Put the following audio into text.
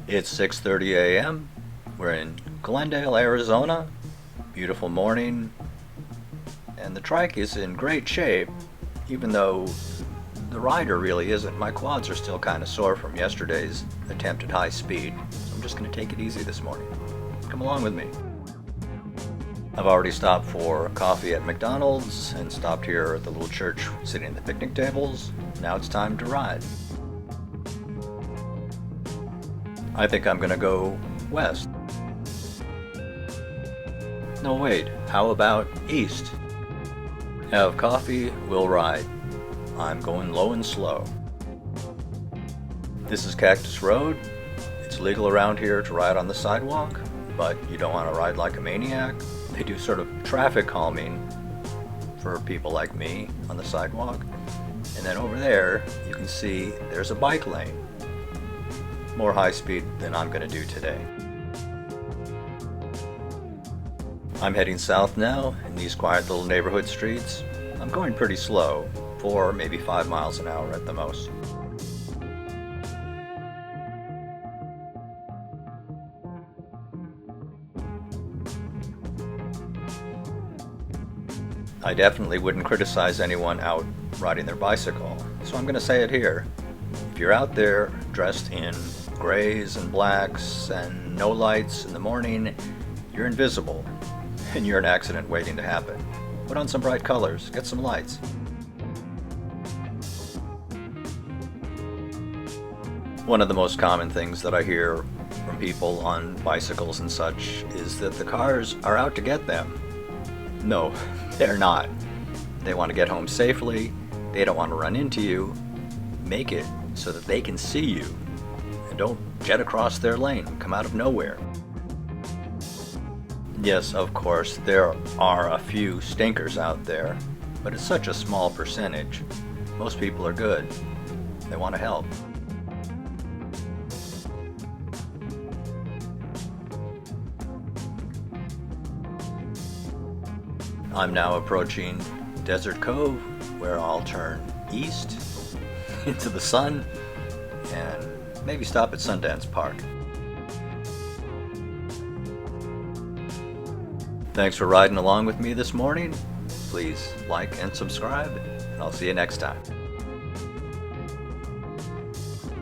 It's 6:30 a.m. We're in Glendale, Arizona. Beautiful morning, and the trike is in great shape, even though the rider really isn't. My quads are still kind of sore from yesterday's attempt at high speed, so I'm just going to take it easy this morning. Come along with me. I've already stopped for coffee at McDonald's and stopped here at the little church sitting at the picnic tables. Now it's time to ride. I think I'm going to go west. No, wait, how about east? Have coffee, we'll ride. I'm going low and slow. This is Cactus Road. It's legal around here to ride on the sidewalk, but you don't want to ride like a maniac. They do sort of traffic calming for people like me on the sidewalk. And then over there, you can see there's a bike lane. More high speed than I'm going to do today. I'm heading south now in these quiet little neighborhood streets. I'm going pretty slow, 4, maybe 5 miles an hour at the most. I definitely wouldn't criticize anyone out riding their bicycle, so I'm going to say it here. If you're out there dressed in grays and blacks and no lights in the morning, you're invisible, and you're an accident waiting to happen. Put on some bright colors, get some lights. One of the most common things that I hear from people on bicycles and such is that the cars are out to get them. No, they're not. They want to get home safely, they don't want to run into you. Make it so that they can see you, and don't jet across their lane and come out of nowhere. Yes, of course, there are a few stinkers out there, but it's such a small percentage. Most people are good. They want to help. I'm now approaching Desert Cove, where I'll turn east into the sun and maybe stop at Sundance Park. Thanks for riding along with me this morning. Please like and subscribe, and I'll see you next time.